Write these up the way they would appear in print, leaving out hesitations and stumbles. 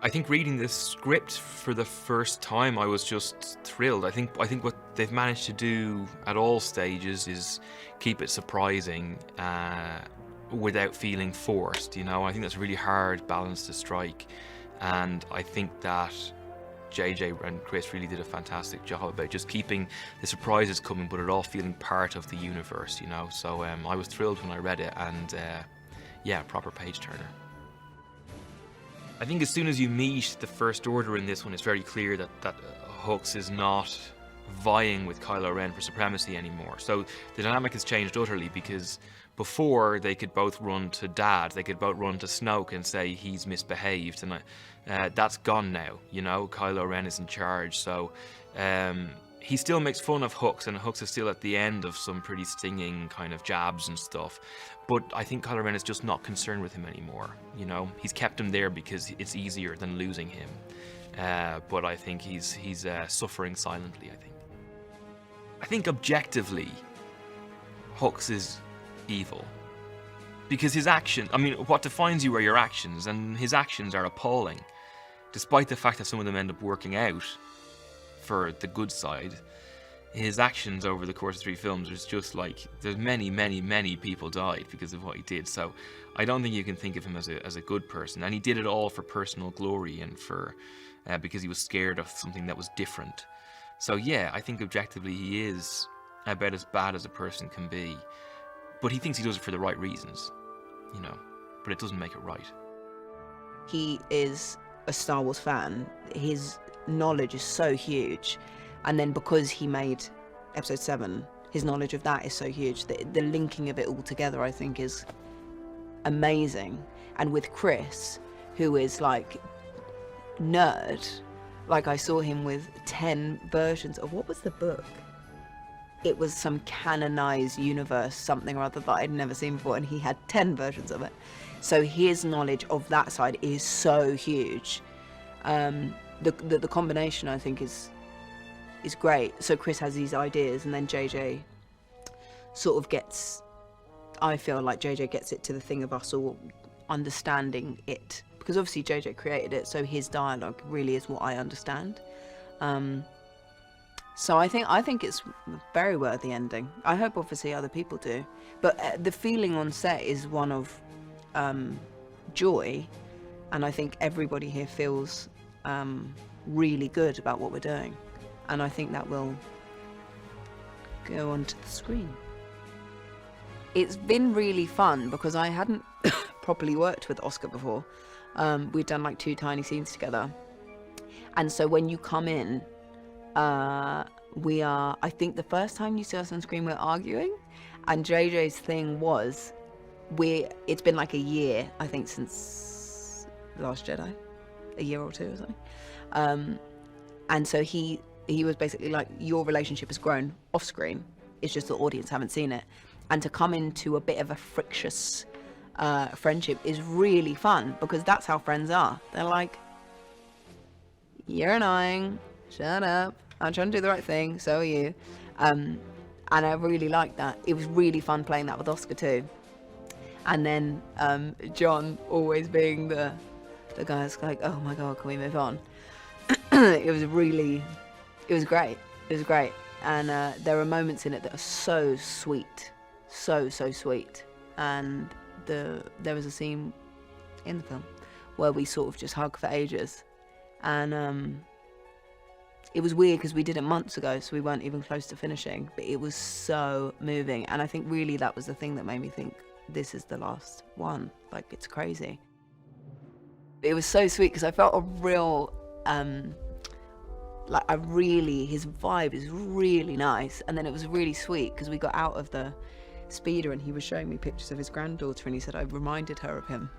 I think reading this script for the first time, I was just thrilled. I think what they've managed to do at all stages is keep it surprising without feeling forced. You know, I think that's a really hard balance to strike, and I think that JJ and Chris really did a fantastic job about just keeping the surprises coming, but it all feeling part of the universe. You know, so I was thrilled when I read it, and yeah, proper page turner. I think as soon as you meet the First Order in this one, it's very clear that Hux is not vying with Kylo Ren for supremacy anymore. So the dynamic has changed utterly, because before they could both run to Dad, they could both run to Snoke and say he's misbehaved, and that's gone now. You know, Kylo Ren is in charge, so he still makes fun of Hux, and Hux is still at the end of some pretty stinging kind of jabs and stuff. But I think Kylo Ren is just not concerned with him anymore. You know, he's kept him there because it's easier than losing him. But I think he's suffering silently. I think objectively, Hux is evil, because his action. I mean, what defines you are your actions, and his actions are appalling. Despite the fact that some of them end up working out for the good side, his actions over the course of 3 films is just like, there's many people died because of what he did. So I don't think you can think of him as a good person, and he did it all for personal glory and for because he was scared of something that was different. So yeah, I think objectively he is about as bad as a person can be, but he thinks he does it for the right reasons, you know, but it doesn't make it right. He is a Star Wars fan. His knowledge is so huge, and then because he made Episode 7, his knowledge of that is so huge that the linking of it all together, I think, is amazing. And with Chris, who is like nerd, like I saw him with 10 versions of, what was the book? It was some canonized universe, something or other that I'd never seen before, and he had 10 versions of it. So his knowledge of that side is so huge. The combination, I think, is great. So Chris has these ideas, and then JJ sort of gets, I feel like JJ gets it to the thing of us all understanding it, because obviously JJ created it, so his dialogue really is what I understand. So I think it's a very worthy ending. I hope obviously other people do, but the feeling on set is one of joy, and I think everybody here feels really good about what we're doing, and I think that will go onto the screen. It's been really fun because I hadn't properly worked with Oscar before. We'd done like 2 tiny scenes together, and so when you come in, we are, I think the first time you see us on screen we're arguing, and JJ's thing was, it's been like a year, I think, since The Last Jedi, a year or 2 or something, and so he was basically like, your relationship has grown off screen, it's just the audience haven't seen it, and to come into a bit of a frictious friendship is really fun, because that's how friends are. They're like, you're annoying, shut up, I'm trying to do the right thing, so are you. And I really liked that. It was really fun playing that with Oscar too. And then John always being the guy that's like, oh my god, can we move on? It was great. It was great. And there are moments in it that are so sweet, so sweet. And there was a scene in the film where we sort of just hug for ages, and it was weird because we did it months ago, so we weren't even close to finishing, but it was so moving, and I think really that was the thing that made me think this is the last one. Like, it's crazy. It was so sweet because I felt a real his vibe is really nice, and then it was really sweet because we got out of the speeder and he was showing me pictures of his granddaughter, and he said I reminded her of him.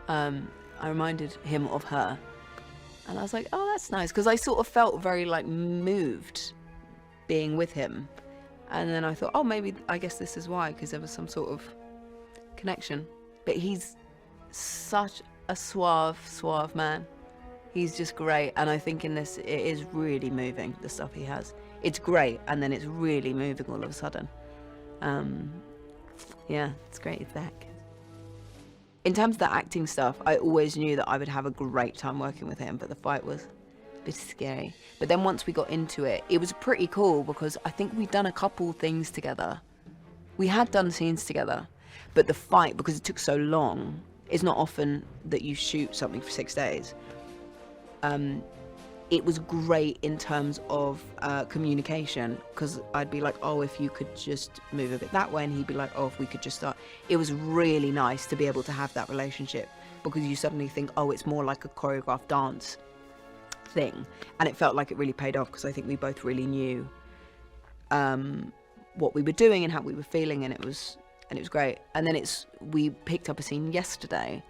I reminded him of her, and I was like, oh, that's nice, because I sort of felt very like moved being with him, and then I thought, oh, maybe I guess this is why, because there was some sort of connection. But he's such a suave man. He's just great, and I think in this it is really moving, the stuff he has. It's great, and then it's really moving all of a sudden. Yeah, it's great, it's back. in terms of the acting stuff, I always knew that I would have a great time working with him, but the fight was a bit scary. But then once we got into it, it was pretty cool because I think we'd done a couple things together. We had done scenes together, but the fight, because it took so long, it's not often that you shoot something for 6 days. It was great in terms of communication, because I'd be like, oh, if you could just move a bit that way, and he'd be like, oh, if we could just start. It was really nice to be able to have that relationship, because you suddenly think, oh, it's more like a choreographed dance thing. And it felt like it really paid off, because I think we both really knew what we were doing and how we were feeling, and it was great. And then we picked up a scene yesterday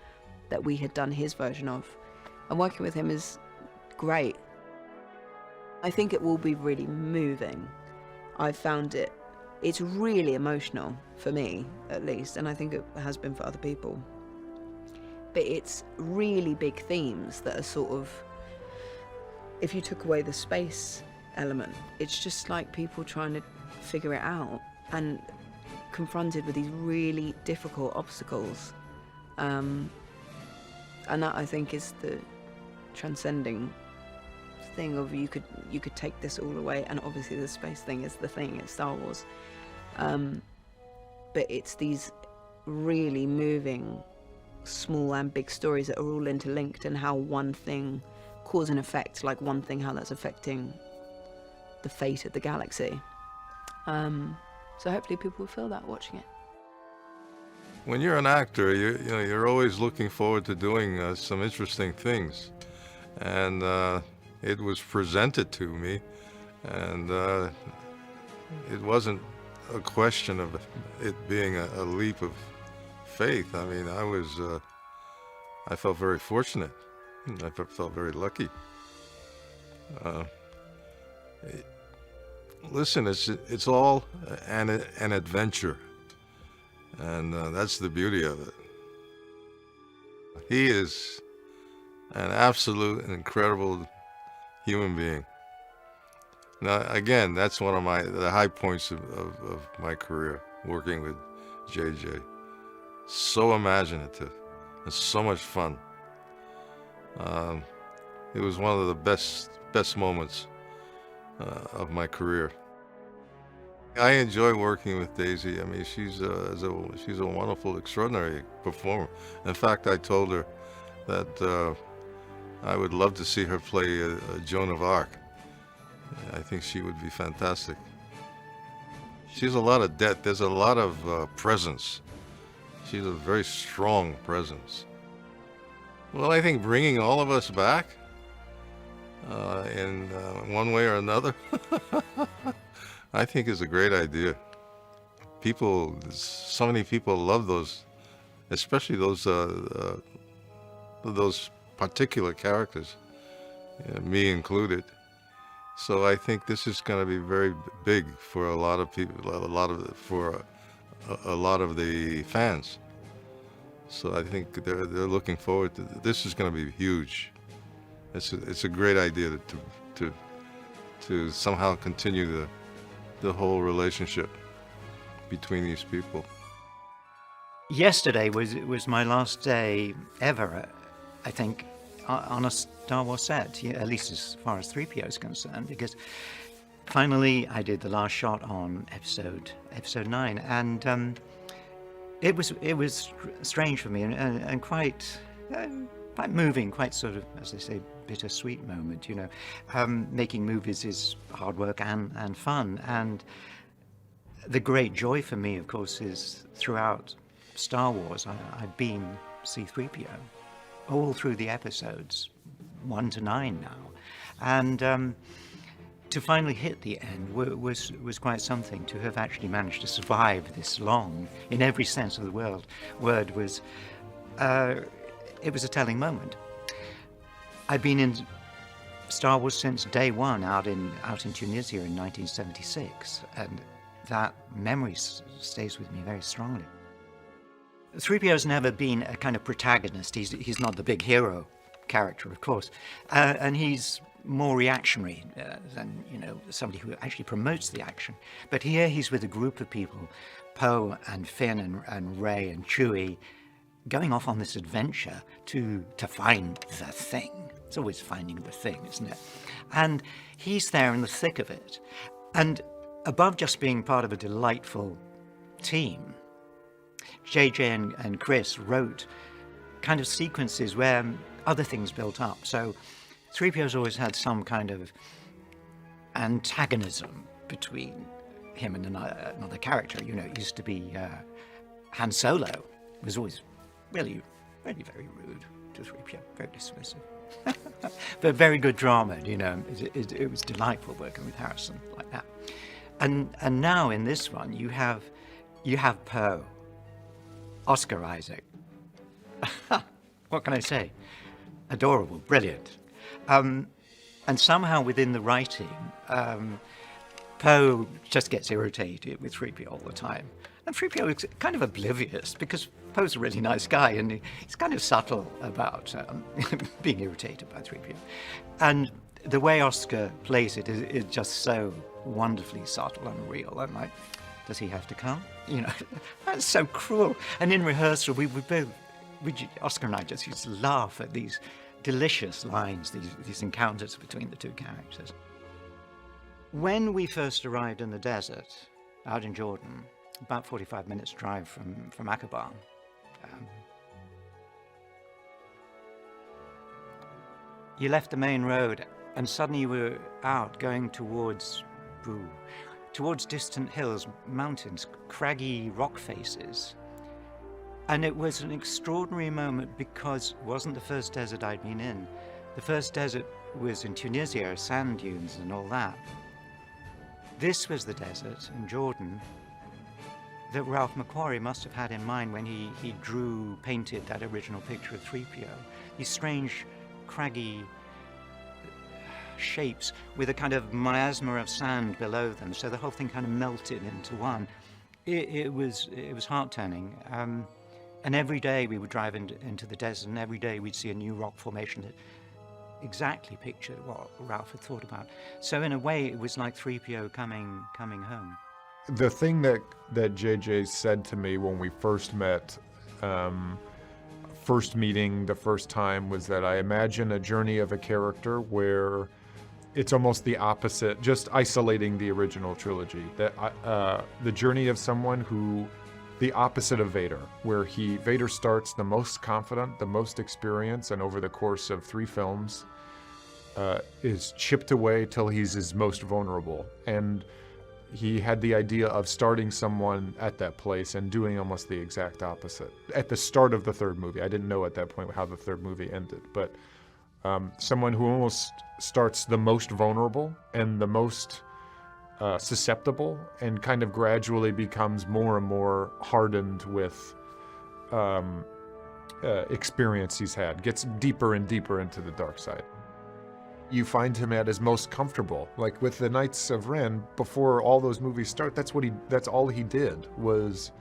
that we had done his version of, and working with him is great. I think it will be really moving. I found it's really emotional for me, at least, and I think it has been for other people. But it's really big themes that are sort of, if you took away the space element, it's just like people trying to figure it out and confronted with these really difficult obstacles. And that, I think, is the transcending thing of you could take this all away, and obviously the space thing is the thing, it's Star Wars, but it's these really moving small and big stories that are all interlinked, and how one thing cause and effect, like one thing, how that's affecting the fate of the galaxy. So hopefully people will feel that watching it. When you're an actor, you're always looking forward to doing some interesting things, and it was presented to me, and it wasn't a question of it being a leap of faith. I mean, I felt very fortunate. I felt very lucky. Listen, it's all an adventure, and that's the beauty of it. He is an absolute and incredible human being. Now, again, that's one of the high points of my career, working with JJ. So imaginative and so much fun. It was one of the best moments of my career. I enjoy working with Daisy. I mean, she's a wonderful, extraordinary performer. In fact, I told her that I would love to see her play Joan of Arc. I think she would be fantastic. She has a lot of depth. There's a lot of presence. She's a very strong presence. Well, I think bringing all of us back in one way or another, I think is a great idea. So many people love those, especially those particular characters, me included. So I think this is going to be very big for a lot of people, for a lot of the fans. So I think they're looking forward to this. Is going to be huge. It's a great idea to somehow continue the whole relationship between these people. Yesterday was my last day ever, I think, on a Star Wars set, at least as far as 3PO is concerned, because finally I did the last shot on episode 9, and it was strange for me and quite moving, quite sort of, as they say, bittersweet moment. Making movies is hard work and fun, and the great joy for me, of course, is throughout Star Wars I beam C-3PO all through the episodes 1 to 9 now, and to finally hit the end was quite something. To have actually managed to survive this long, in every sense of the word, was it was a telling moment. I've been in Star Wars since day one, out in Tunisia in 1976, and that memory stays with me very strongly. 3PO's never been a kind of protagonist. He's not the big hero character, of course, and he's more reactionary than somebody who actually promotes the action. But here he's with a group of people, Poe and Finn and Rey and Chewie, going off on this adventure to find the thing. It's always finding the thing, isn't it? And he's there in the thick of it. And above just being part of a delightful team, JJ and Chris wrote kind of sequences where other things built up. So 3PO's always had some kind of antagonism between him and another character. You know, it used to be Han Solo was always really, really very rude to 3PO, very dismissive. But very good drama, you know. It was delightful working with Harrison like that. And now in this one, you have Poe, Oscar Isaac. What can I say? Adorable, brilliant. And somehow within the writing, Poe just gets irritated with 3PO all the time. And 3PO is kind of oblivious because Poe's a really nice guy and he's kind of subtle about being irritated by 3PO. And the way Oscar plays it is just so wonderfully subtle and real. I'm like, does he have to come? You know, that's so cruel. And in rehearsal, Oscar and I just used to laugh at these delicious lines, these encounters between the two characters. When we first arrived in the desert, out in Jordan, about 45 minutes drive from Aqaba, you left the main road and suddenly you were out going towards distant hills, mountains, craggy rock faces. And it was an extraordinary moment because it wasn't the first desert I'd been in. The first desert was in Tunisia, sand dunes and all that. This was the desert in Jordan that Ralph McQuarrie must have had in mind when he painted that original picture of 3PO. These strange, craggy shapes with a kind of miasma of sand below them, so the whole thing kind of melted into one. It was heart-turning. And every day we would drive into the desert, and every day we'd see a new rock formation that exactly pictured what Ralph had thought about. So in a way, it was like 3PO coming home. The thing that JJ said to me when we first met, first meeting the first time, was that I imagine a journey of a character where it's almost the opposite, just isolating the original trilogy. That the journey of someone who, the opposite of Vader, where Vader starts the most confident, the most experienced, and over the course of 3 films is chipped away till he's his most vulnerable. And he had the idea of starting someone at that place and doing almost the exact opposite. At the start of the 3rd movie, I didn't know at that point how the 3rd movie ended, but someone who almost starts the most vulnerable and the most susceptible, and kind of gradually becomes more and more hardened with experience he's had, gets deeper and deeper into the dark side. You find him at his most comfortable, like with the Knights of Ren. Before all those movies start, that's all he did was,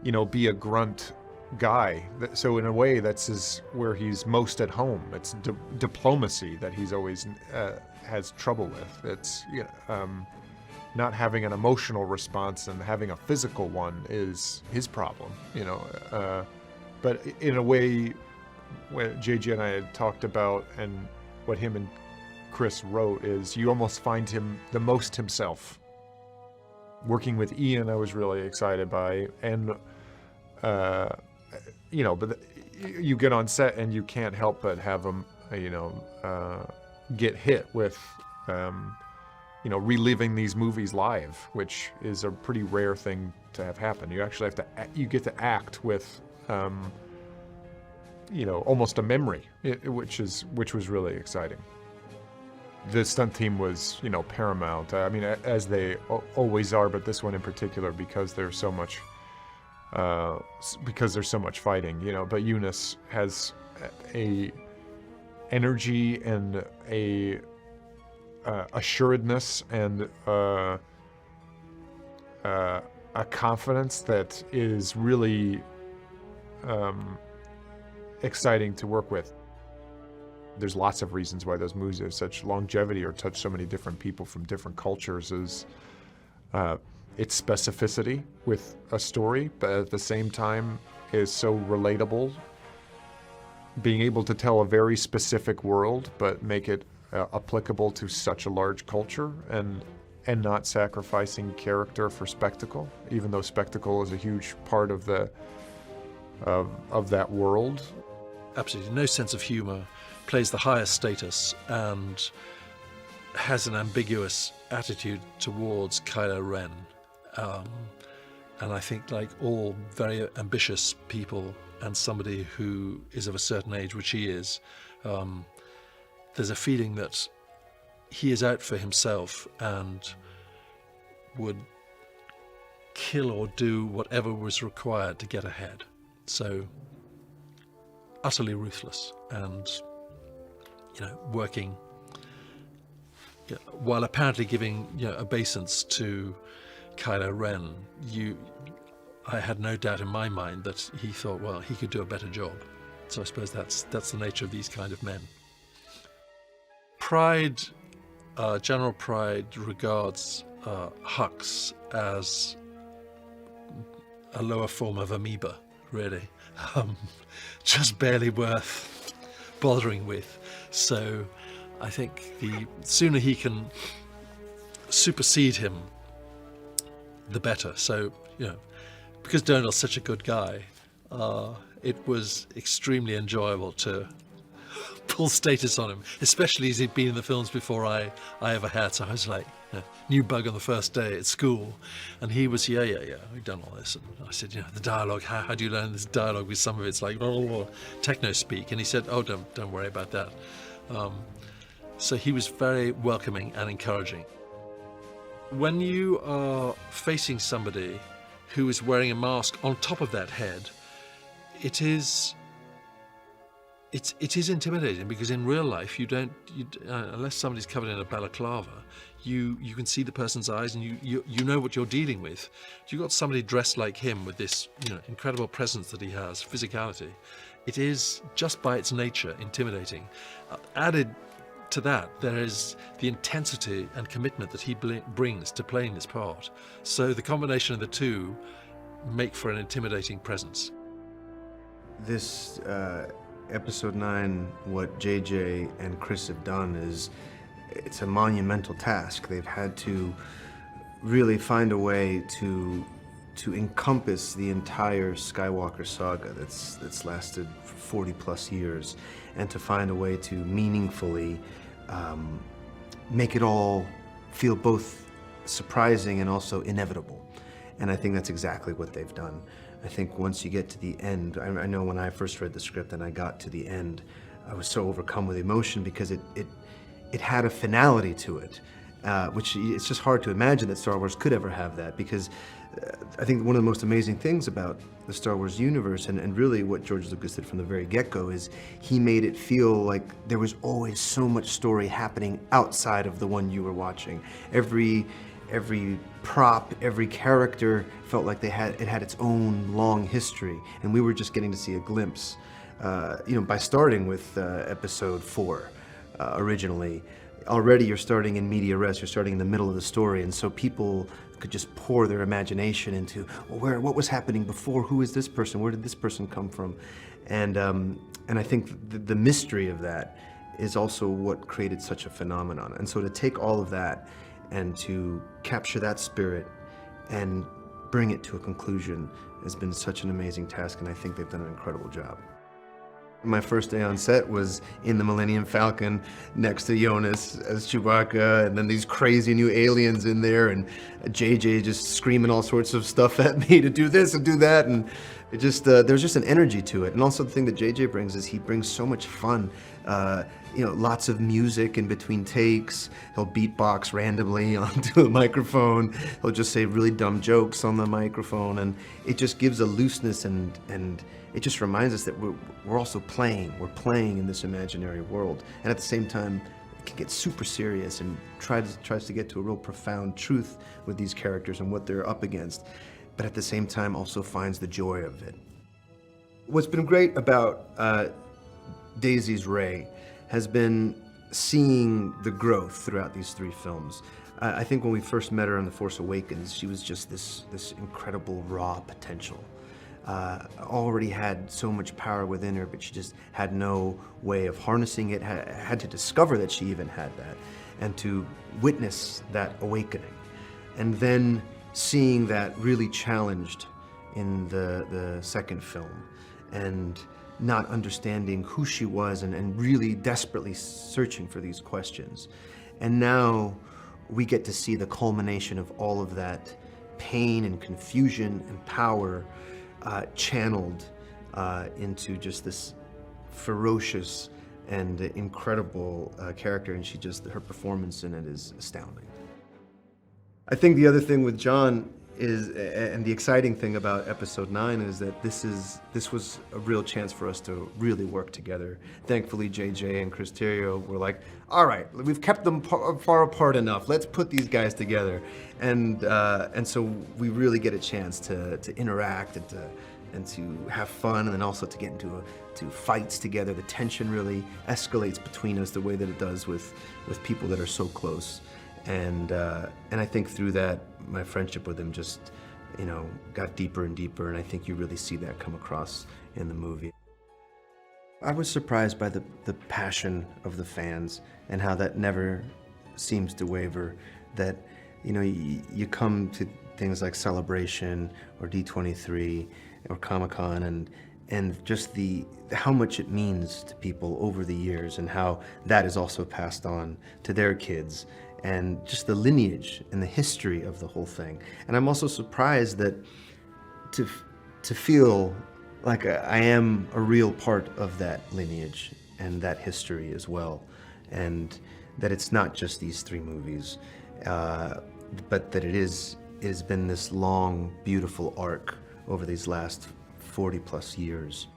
you know, be a grunt guy. So in a way, that's where he's most at home. It's diplomacy that he's always has trouble with. It's, you know, not having an emotional response and having a physical one is his problem, you know. But in a way, when JJ and I had talked about, and what him and Chris wrote, is you almost find him the most himself. Working with Ian, I was really excited by, and you know, but you get on set and you can't help but have him, you know, get hit with, you know, reliving these movies live, which is a pretty rare thing to have happen. You actually have to, you get to act with, you know, almost a memory, which was really exciting. The stunt team was, you know, paramount. I mean, as they always are, but this one in particular, because there's so much fighting, you know. But Joonas has a energy and a assuredness and a confidence that is really exciting to work with. There's lots of reasons why those movies have such longevity or touch so many different people from different cultures. Is its specificity with a story, but at the same time, is so relatable. Being able to tell a very specific world, but make it applicable to such a large culture, and not sacrificing character for spectacle, even though spectacle is a huge part of that world. Absolutely no sense of humour, plays the highest status, and has an ambiguous attitude towards Kylo Ren. And I think, like all very ambitious people, and somebody who is of a certain age, which he is, there's a feeling that he is out for himself and would kill or do whatever was required to get ahead. So utterly ruthless, and working while apparently giving obeisance to Kylo Ren. I had no doubt in my mind that he thought, well, he could do a better job. So I suppose that's the nature of these kind of men. Pryde, General Pryde regards Hux as a lower form of amoeba, really. Just barely worth bothering with. So I think the sooner he can supersede him, the better. So, because Domhnall's such a good guy, it was extremely enjoyable to pull status on him, especially as he'd been in the films before I ever had. So I was like, new bug on the first day at school, and he was, yeah, we've done all this. And I said, the dialogue, how do you learn this dialogue? With some of it's like techno speak, and he said, oh, don't worry about that. So he was very welcoming and encouraging. When you are facing somebody who is wearing a mask on top of that head, it is intimidating, because in real life you don't unless somebody's covered in a balaclava, you can see the person's eyes, and you know what you're dealing with. You've got somebody dressed like him with this incredible presence that he has, physicality. It is, just by its nature, intimidating. Added to that, there is the intensity and commitment that he brings to playing this part. So the combination of the two make for an intimidating presence. This episode 9, what JJ and Chris have done it's a monumental task. They've had to really find a way to encompass the entire Skywalker saga that's lasted 40 plus years, and to find a way to meaningfully make it all feel both surprising and also inevitable. And I think that's exactly what they've done. I think once you get to the end, I know when I first read the script and I got to the end, I was so overcome with emotion, because it had a finality to it, which it's just hard to imagine that Star Wars could ever have that, because I think one of the most amazing things about the Star Wars universe, and really what George Lucas did from the very get-go, is he made it feel like there was always so much story happening outside of the one you were watching. Every prop, every character felt like it had its own long history, and we were just getting to see a glimpse. By starting with episode 4 originally, already you're starting in media res, you're starting in the middle of the story, and so people could just pour their imagination into, what was happening before, who is this person, where did this person come from? And I think the mystery of that is also what created such a phenomenon. And so to take all of that and to capture that spirit and bring it to a conclusion has been such an amazing task, and I think they've done an incredible job. My first day on set was in the Millennium Falcon next to Joonas as Chewbacca, and then these crazy new aliens in there, and JJ just screaming all sorts of stuff at me to do this and do that, and it just there's just an energy to it. And also the thing that JJ brings is he brings so much fun. Lots of music in between takes. He'll beatbox randomly onto a microphone. He'll just say really dumb jokes on the microphone, and it just gives a looseness, and it just reminds us that we're also playing. We're playing in this imaginary world, and at the same time, it can get super serious and tries to get to a real profound truth with these characters and what they're up against, but at the same time also finds the joy of it. What's been great about Daisy's Rey has been seeing the growth throughout these 3 films. I think when we first met her in The Force Awakens, she was just this incredible raw potential. already had so much power within her, but she just had no way of harnessing it, had to discover that she even had that, and to witness that awakening. And then seeing that really challenged in the second film, and not understanding who she was, and really desperately searching for these questions. And now we get to see the culmination of all of that pain and confusion and power channeled into just this ferocious and incredible character, and her performance in it is astounding. I think the other thing with John is, and the exciting thing about episode 9 is that this was a real chance for us to really work together. Thankfully, JJ and Chris Terrio were like, all right, we've kept them far apart enough. Let's put these guys together. And so we really get a chance to interact and to have fun, and then also to get into fights together. The tension really escalates between us the way that it does with people that are so close. And I think through that, my friendship with him just, got deeper and deeper, and I think you really see that come across in the movie. I was surprised by the passion of the fans and how that never seems to waver. That, you come to things like Celebration or D23 or Comic-Con, and just how much it means to people over the years, and how that is also passed on to their kids, and just the lineage and the history of the whole thing. And I'm also surprised that to feel like I am a real part of that lineage and that history as well, and that it's not just these 3 movies, but that it has been this long, beautiful arc over these last 40 plus years.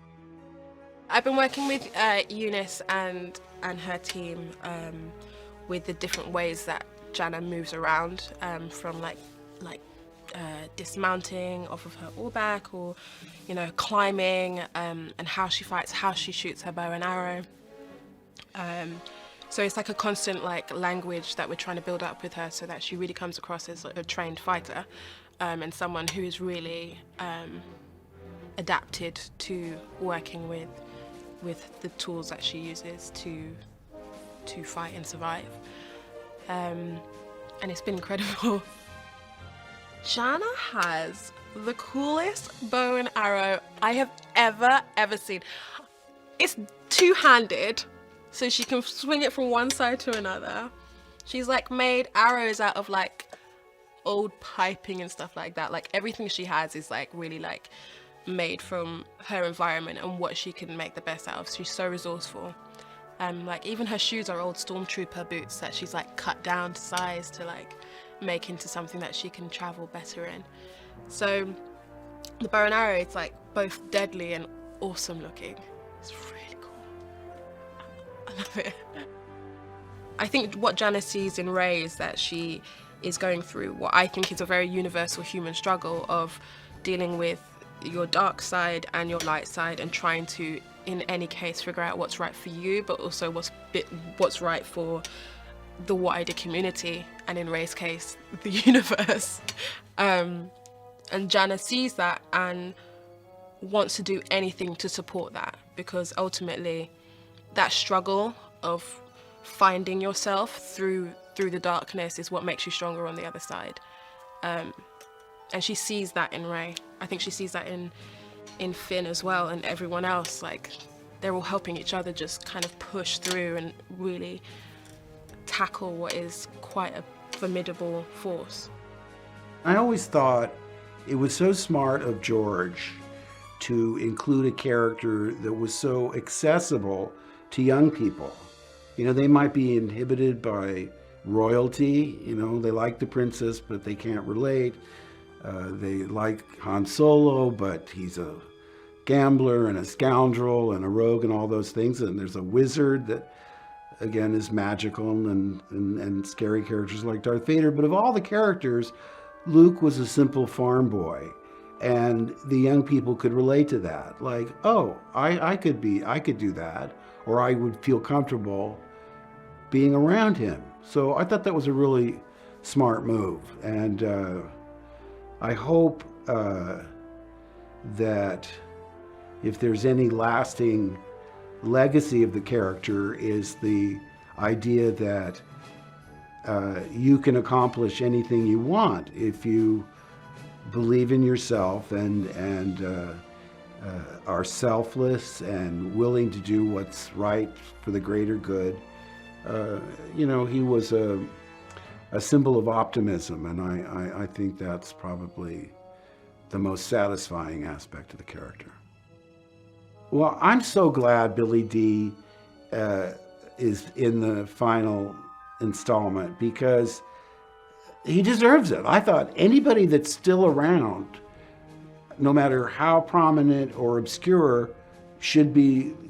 I've been working with Joonas and her team with the different ways that Jannah moves around, from like dismounting off of her oarback, or climbing, and how she fights, how she shoots her bow and arrow. So it's like a constant language that we're trying to build up with her, so that she really comes across as a trained fighter, and someone who is really adapted to working with the tools that she uses to fight and survive. And it's been incredible. Jannah has the coolest bow and arrow I have ever seen. It's two-handed, so she can swing it from one side to another. She's made arrows out of old piping and stuff like that. Everything she has is really made from her environment and what she can make the best out of. She's so resourceful. Even her shoes are old stormtrooper boots that she's cut down to size to make into something that she can travel better in. So the bow and arrow, it's both deadly and awesome looking. It's really cool. I love it. I think what Jannah sees in Rey is that she is going through what I think is a very universal human struggle of dealing with your dark side and your light side, and trying to, in any case, figure out what's right for you, but also what's right for the wider community, and in Rey's case, the universe. And Jannah sees that and wants to do anything to support that, because ultimately that struggle of finding yourself through the darkness is what makes you stronger on the other side. And she sees that in Rey. I think she sees that in Finn as well, and everyone else. They're all helping each other just kind of push through and really tackle what is quite a formidable force. I always thought it was so smart of George to include a character that was so accessible to young people. They might be inhibited by royalty, they like the princess, but they can't relate. They like Han Solo, but he's a gambler and a scoundrel and a rogue and all those things. And there's a wizard that, again, is magical, and scary characters like Darth Vader. But of all the characters, Luke was a simple farm boy, and the young people could relate to that. I could do that, or I would feel comfortable being around him. So I thought that was a really smart move, and I hope that if there's any lasting legacy of the character is the idea that you can accomplish anything you want if you believe in yourself and are selfless and willing to do what's right for the greater good. You know, he was a symbol of optimism, and I think that's probably the most satisfying aspect of the character. Well, I'm so glad Billy Dee is in the final installment because he deserves it. I thought anybody that's still around, no matter how prominent or obscure, should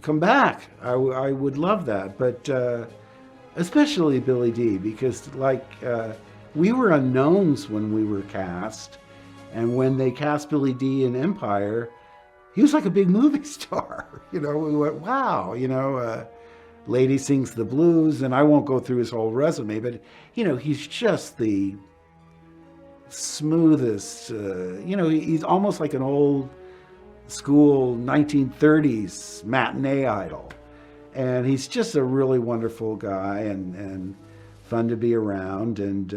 come back. I would love that, but especially Billy Dee, because we were unknowns when we were cast, and when they cast Billy Dee in Empire, he was like a big movie star. You know, we went, wow, you know, Lady Sings the Blues, and I won't go through his whole resume, but, you know, he's just the smoothest, you know, he's almost like an old school 1930s matinee idol. And he's just a really wonderful guy and fun to be around. And,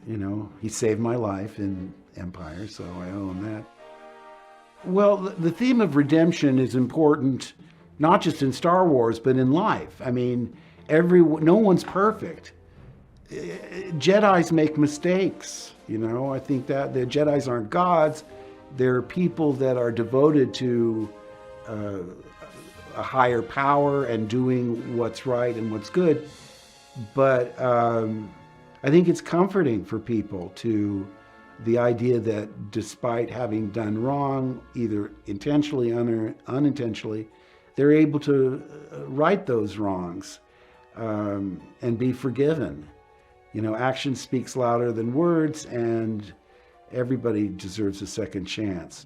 you know, he saved my life in Empire, so I owe him that. Well, the theme of redemption is important, not just in Star Wars, but in life. I mean, no one's perfect. Jedis make mistakes, you know. I think that the Jedis aren't gods. They're people that are devoted to a higher power and doing what's right and what's good. But I think it's comforting for people to the idea that despite having done wrong, either intentionally or unintentionally, they're able to right those wrongs and be forgiven. You know, action speaks louder than words, and everybody deserves a second chance.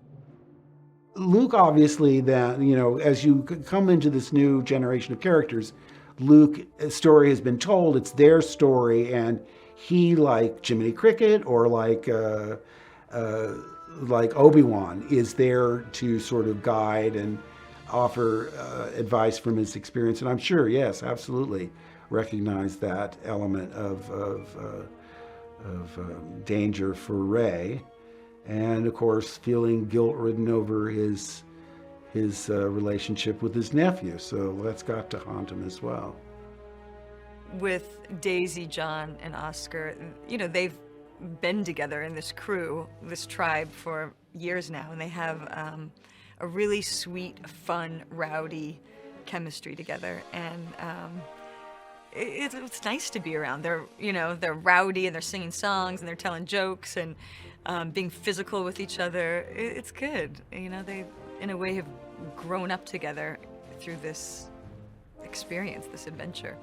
Luke, obviously, that, you know, as you come into this new generation of characters, Luke's story has been told. It's their story, and he, like Jiminy Cricket or like Obi-Wan, is there to sort of guide and offer advice from his experience. And I'm sure, yes, absolutely, recognize that element of danger for Rey, and of course feeling guilt-ridden over his relationship with his nephew. So that's got to haunt him as well. With Daisy, John, and Oscar, you know, they've been together in this crew, this tribe, for years now, and they have a really sweet, fun, rowdy chemistry together, and it's nice to be around. They're rowdy, and they're singing songs, and they're telling jokes, and being physical with each other. It's good. You know, they, in a way, have grown up together through this experience, this adventure.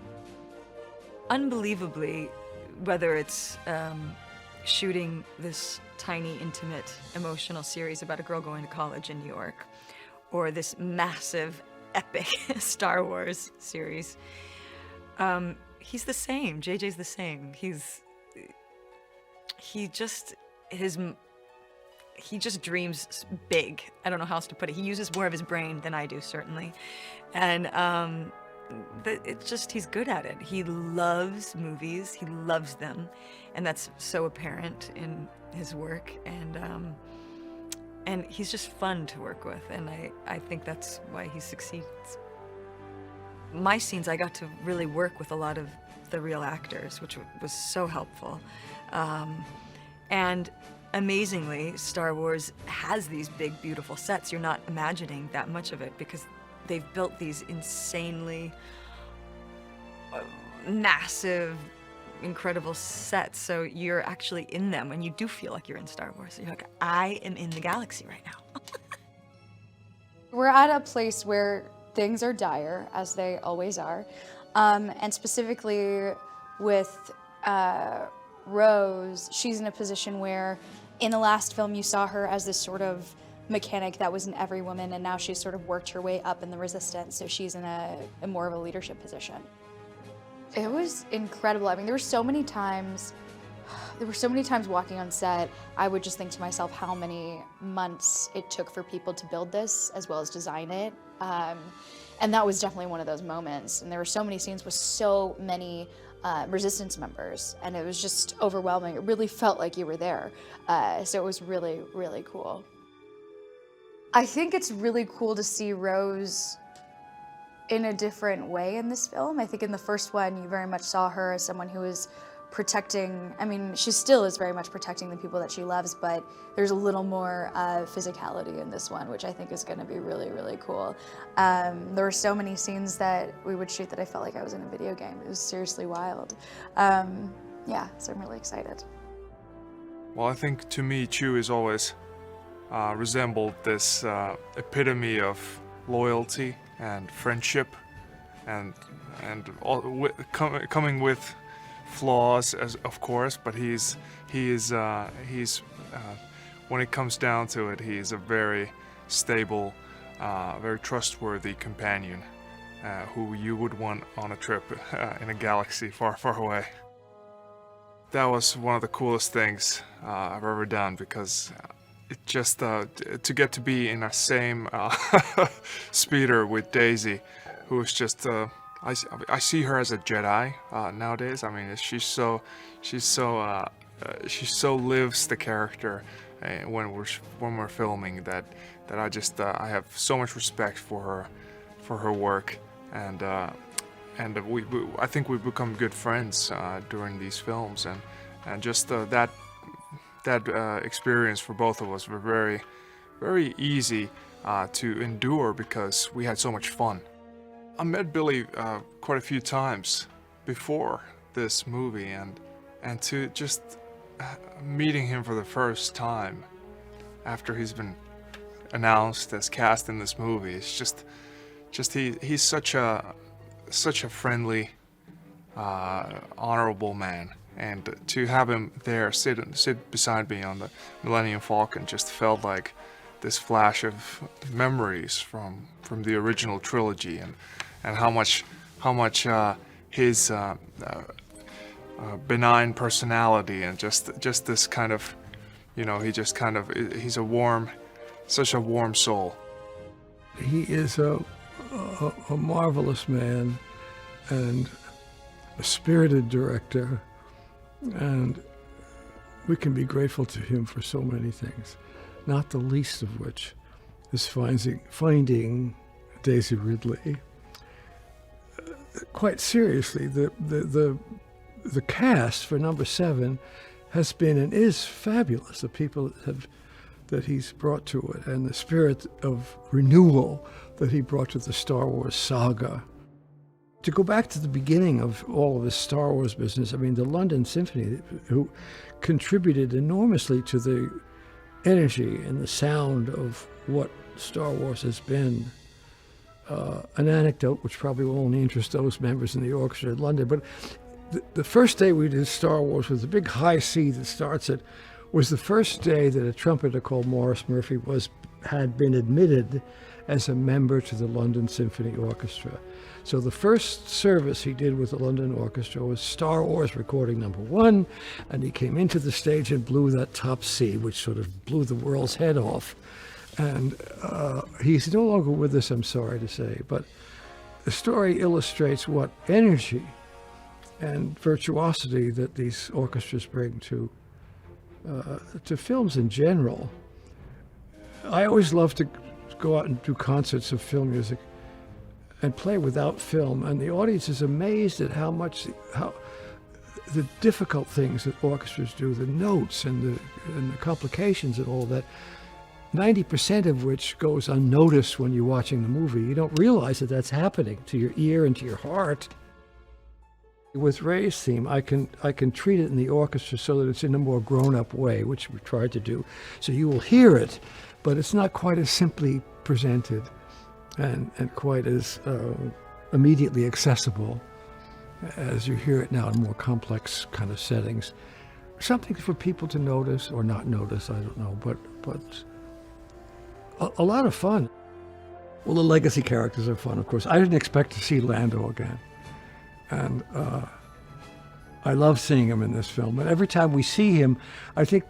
Unbelievably, whether it's shooting this tiny, intimate, emotional series about a girl going to college in New York, or this massive, epic Star Wars series, he's the same. JJ's the same. He just dreams big. I don't know how else to put it. He uses more of his brain than I do, certainly. And he's good at it. He loves movies. He loves them. And that's so apparent in his work. And he's just fun to work with. And I think that's why he succeeds. My scenes, I got to really work with a lot of the real actors, which was so helpful. And amazingly, Star Wars has these big, beautiful sets. You're not imagining that much of it because they've built these insanely massive, incredible sets. So you're actually in them, and you do feel like you're in Star Wars. You're like, I am in the galaxy right now. We're at a place where things are dire, as they always are. And specifically with Rose, she's in a position where in the last film you saw her as this sort of mechanic that was in every woman, and now she's sort of worked her way up in the Resistance, so she's in a more of a leadership position. It was incredible. I mean, there were so many times there were so many times walking on set, I would just think to myself how many months it took for people to build this as well as design it. And that was definitely one of those moments. And there were so many scenes with so many Resistance members, and it was just overwhelming. It really felt like you were there. So it was really, really cool. I think it's really cool to see Rose in a different way in this film. I think in the first one, you very much saw her as someone who was protecting, I mean, she still is very much protecting the people that she loves, but there's a little more physicality in this one, which I think is going to be really, really cool. There were so many scenes that we would shoot that I felt like I was in a video game. It was seriously wild. Yeah, so I'm really excited. Well, I think to me, Chew has always resembled this epitome of loyalty and friendship, and all, coming with flaws, as of course, but he's when it comes down to it, he's a very stable, very trustworthy companion who you would want on a trip in a galaxy far, far away. That was one of the coolest things I've ever done, because it just to get to be in a same speeder with Daisy, who is just I see her as a Jedi nowadays. I mean, she so lives the character when we're filming that I just I have so much respect for her work, and I think we've become good friends during these films, and just that experience for both of us were very, very easy to endure because we had so much fun. I met Billy quite a few times before this movie, and to just meeting him for the first time after he's been announced as cast in this movie, it's just he's such a friendly, honorable man, and to have him there sit beside me on the Millennium Falcon just felt like this flash of memories from the original trilogy, and how much his benign personality and just this kind of, he's such a warm soul. He is a marvelous man and a spirited director, and we can be grateful to him for so many things, not the least of which is finding Daisy Ridley. Quite seriously, the cast for number 7 has been and is fabulous. The people that he's brought to it, and the spirit of renewal that he brought to the Star Wars saga. To go back to the beginning of all of this Star Wars business, I mean, the London Symphony, who contributed enormously to the energy and the sound of what Star Wars has been. An anecdote which probably will only interest those members in the orchestra in London, but the first day we did Star Wars with the big high C that starts it was the first day that a trumpeter called Maurice Murphy had been admitted as a member to the London Symphony Orchestra. So the first service he did with the London Orchestra was Star Wars recording number 1, and he came into the stage and blew that top C, which sort of blew the world's head off. And he's no longer with us, I'm sorry to say, but the story illustrates what energy and virtuosity that these orchestras bring to films in general. I always love to go out and do concerts of film music and play without film, and the audience is amazed at how the difficult things that orchestras do, the notes and the complications and all that, 90% of which goes unnoticed when you're watching the movie. You don't realize that that's happening to your ear and to your heart. With Ray's theme, I can treat it in the orchestra so that it's in a more grown-up way, which we tried to do. So you will hear it, but it's not quite as simply presented and quite as immediately accessible as you hear it now in more complex kind of settings. Something for people to notice or not notice, I don't know, but a lot of fun. Well, the legacy characters are fun, of course. I didn't expect to see Lando again. And I love seeing him in this film. And every time we see him, I think,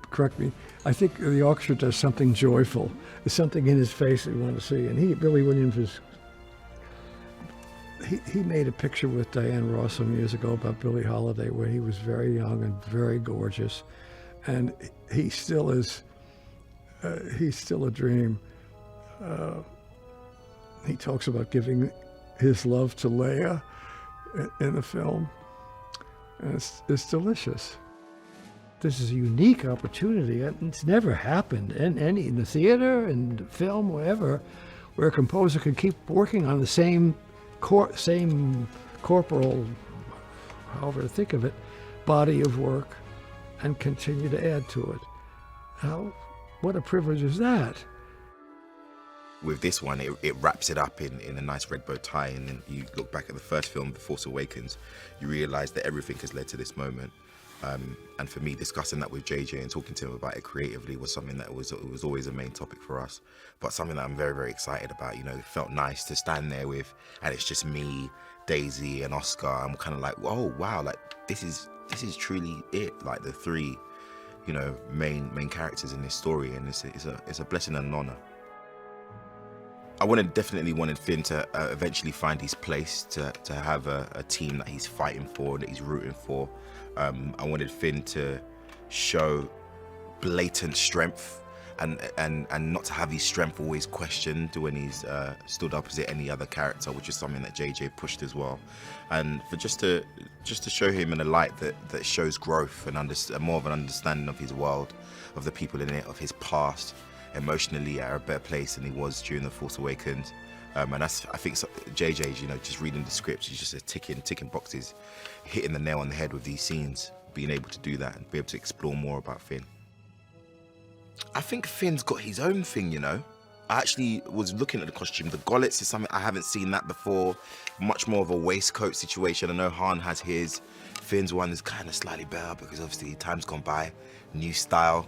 correct me, I think the orchestra does something joyful. There's something in his face that you want to see. And Billy Williams is, he made a picture with Diane Ross some years ago about Billie Holiday where he was very young and very gorgeous. And he still is, he's still a dream. He talks about giving his love to Leia in the film, and it's delicious. This is a unique opportunity. It's never happened in the theater, in the film, wherever, where a composer can keep working on the same corporal, however to think of it, body of work, and continue to add to it. What a privilege is that? With this one, it wraps it up in a nice red bow tie, and then you look back at the first film, The Force Awakens, you realise that everything has led to this moment. And for me, discussing that with JJ and talking to him about it creatively was something that was always a main topic for us, but something that I'm very, very excited about. You know, it felt nice to stand there with, and it's just me, Daisy, and Oscar. I'm kind of like, oh wow, like this is truly it. Like the three, you know, main characters in this story, and it's a blessing and an honor. I definitely wanted Finn to eventually find his place, to have a team that he's fighting for, that he's rooting for. I wanted Finn to show blatant strength and not to have his strength always questioned when he's stood opposite any other character, which is something that JJ pushed as well. And for just to show him in a light that shows growth and more of an understanding of his world, of the people in it, of his past, emotionally at a better place than he was during The Force Awakens. And that's, I think, JJ's, you know, just reading the scripts, he's just ticking boxes, hitting the nail on the head with these scenes, being able to do that and be able to explore more about Finn. I think Finn's got his own thing, you know. I actually was looking at the costume. The gollets is something I haven't seen that before. Much more of a waistcoat situation. I know Han has his. Finn's one is kind of slightly better because obviously time's gone by, new style.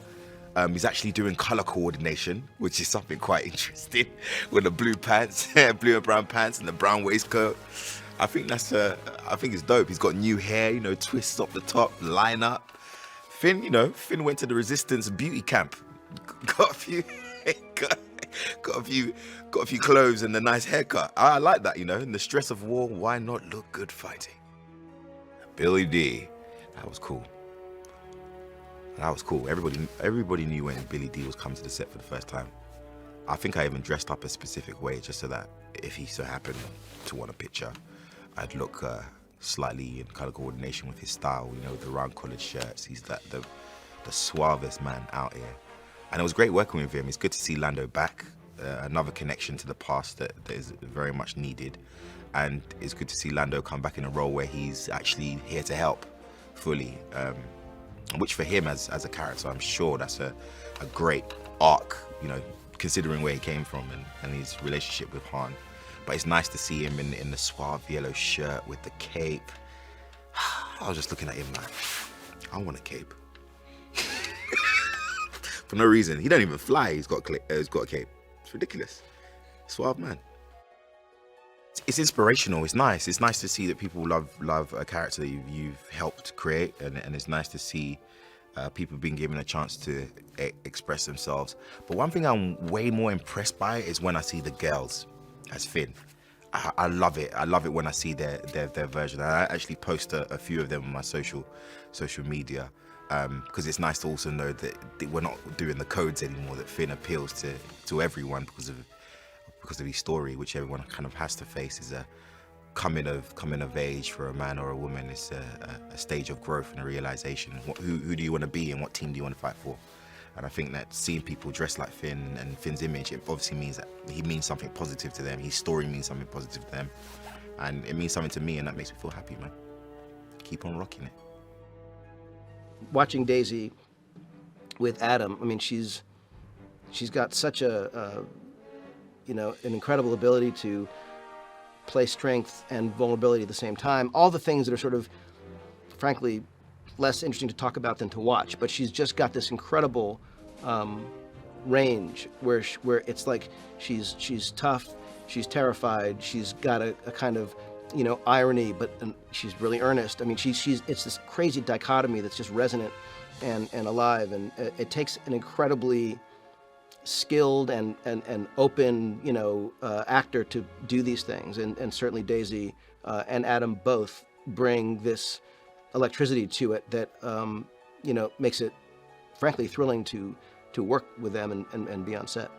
He's actually doing color coordination, which is something quite interesting, with the blue pants, blue and brown pants, and the brown waistcoat. I think it's dope. He's got new hair, you know, twists up the top, line up. Finn, you know, Finn went to the Resistance beauty camp, got a few clothes and a nice haircut. I like that, you know. In the stress of war, why not look good fighting? Billy Dee, that was cool. That was cool. Everybody knew when Billy Dee was coming to the set for the first time. I think I even dressed up a specific way just so that if he so happened to want a picture, I'd look slightly in color coordination with his style. You know, the round collared shirts. He's the suavest man out here, and it was great working with him. It's good to see Lando back. Another connection to the past that is very much needed, and it's good to see Lando come back in a role where he's actually here to help fully. Which for him as a character, I'm sure that's a great arc, you know, considering where he came from and his relationship with Han. But it's nice to see him in the suave yellow shirt with the cape. I was just looking at him like, I want a cape. For no reason. He don't even fly, he's got a cape. It's ridiculous. Suave man. It's inspirational. It's nice. It's nice to see that people love a character that you've helped create, and it's nice to see people being given a chance to express themselves. But one thing I'm way more impressed by is when I see the girls as Finn. I love it. I love it when I see their version. I actually post a few of them on my social media because it's nice to also know that we're not doing the codes anymore. That Finn appeals to everyone because of his story, which everyone kind of has to face, is a coming of age for a man or a woman. It's a stage of growth and a realization. Who do you want to be and what team do you want to fight for? And I think that seeing people dressed like Finn and Finn's image, it obviously means that he means something positive to them. His story means something positive to them, and it means something to me, and that makes me feel happy, man. Keep on rocking it. Watching Daisy with Adam, I mean, she's got such an incredible ability to play strength and vulnerability at the same time. All the things that are sort of, frankly, less interesting to talk about than to watch. But she's just got this incredible range where it's like she's tough, she's terrified, she's got a kind of irony, but she's really earnest. I mean, it's this crazy dichotomy that's just resonant and alive, and it takes an incredibly skilled and open, actor to do these things, and certainly Daisy and Adam both bring this electricity to it that makes it frankly thrilling to work with them and be on set.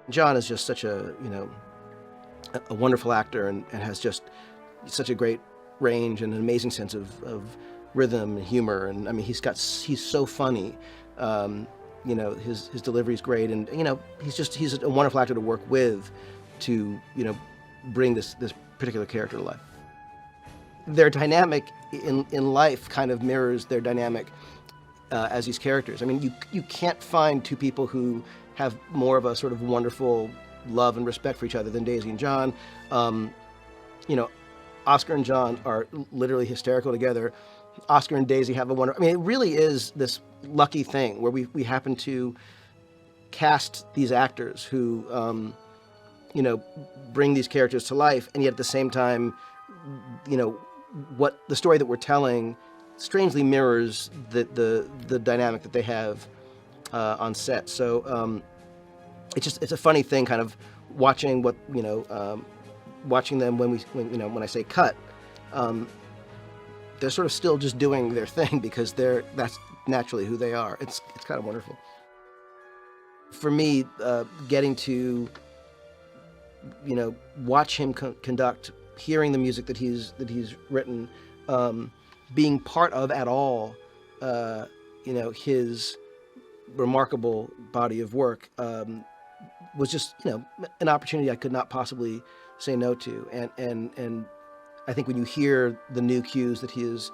John is just such a wonderful actor and has just such a great range and an amazing sense of rhythm and humor, and I mean he's so funny. His delivery is great, and he's a wonderful actor to work with to bring this particular character to life. Their dynamic in life kind of mirrors their dynamic as these characters. I mean, you can't find two people who have more of a sort of wonderful love and respect for each other than Daisy and John. Oscar and John are literally hysterical together. Oscar and Daisy have it really is this lucky thing where we happen to cast these actors who, bring these characters to life, and yet at the same time, what the story that we're telling strangely mirrors the dynamic that they have on set. So it's a funny thing, kind of watching watching them when I say cut. They're sort of still just doing their thing because that's naturally who they are. It's kind of wonderful. For me, getting to watch him conduct, hearing the music that he's written, being part of at all, his remarkable body of work was just an opportunity I could not possibly say no to, and I think when you hear the new cues that he has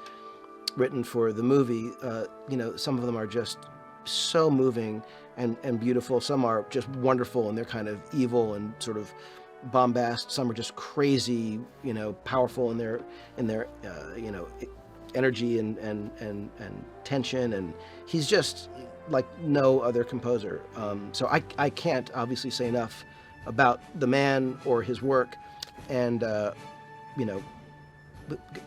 written for the movie, some of them are just so moving and beautiful. Some are just wonderful, and they're kind of evil and sort of bombast. Some are just crazy, powerful in their energy and tension. And he's just like no other composer. So I can't obviously say enough about the man or his work, and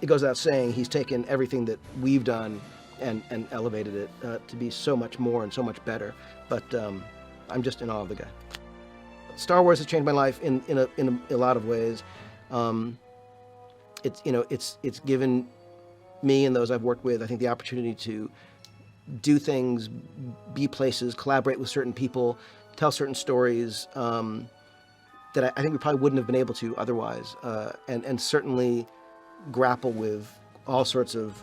it goes without saying he's taken everything that we've done and elevated it to be so much more and so much better. But I'm just in awe of the guy. Star Wars has changed my life in a lot of ways. It's given me and those I've worked with, I think, the opportunity to do things, be places, collaborate with certain people, tell certain stories that I think we probably wouldn't have been able to otherwise, and certainly grapple with all sorts of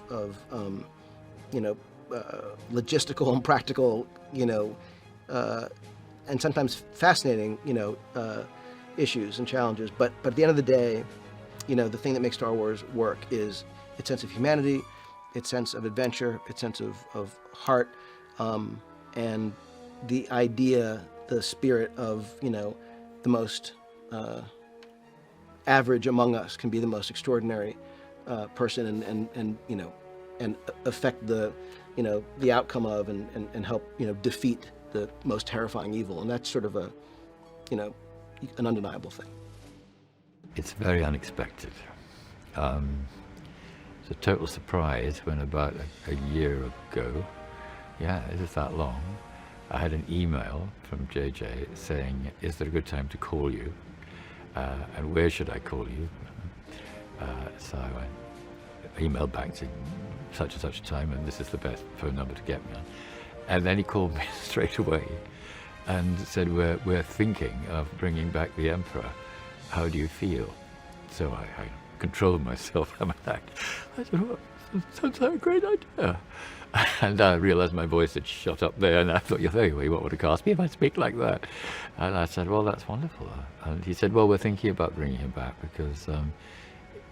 logistical and practical, and sometimes fascinating, issues and challenges. But at the end of the day, the thing that makes Star Wars work is its sense of humanity, its sense of adventure, its sense of heart, and the idea, the spirit of, the most average among us can be the most extraordinary person, and affect the outcome of and help defeat the most terrifying evil. And that's sort of an undeniable thing. It's very unexpected. It's a total surprise when about a year ago, it is that long, I had an email from JJ saying, is there a good time to call you? And where should I call you? So I emailed back saying, such and such a time, and this is the best phone number to get me on. And then he called me straight away and said, we're thinking of bringing back the Emperor. How do you feel? So I controlled myself. I said, well, sounds like a great idea. And I realized my voice had shot up there, and I thought, you're very what would have asked me if I speak like that? And I said, well, that's wonderful. And he said, well, we're thinking about bringing him back because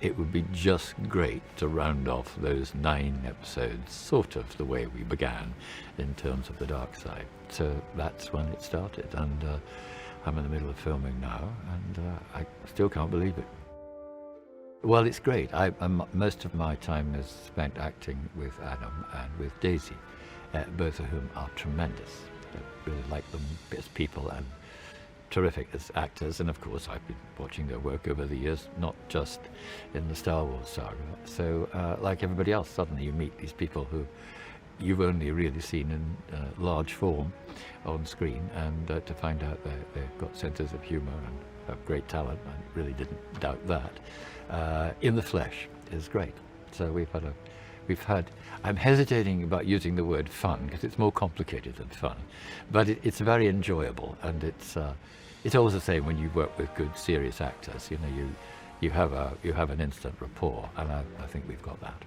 it would be just great to round off those 9 episodes, sort of the way we began in terms of the dark side. So that's when it started, and I'm in the middle of filming now, and I still can't believe it. Well, it's great. Most of my time is spent acting with Adam and with Daisy, both of whom are tremendous. I really like them as people, and terrific as actors, and of course I've been watching their work over the years, not just in the Star Wars saga. So like everybody else, suddenly you meet these people who you've only really seen in large form on screen, and to find out they've got senses of humour and have great talent, I really didn't doubt that, in the flesh is great. So we've had, I'm hesitating about using the word fun because it's more complicated than fun, but it's very enjoyable, and it's always the same when you work with good serious actors. You know, you have an instant rapport, and I think we've got that.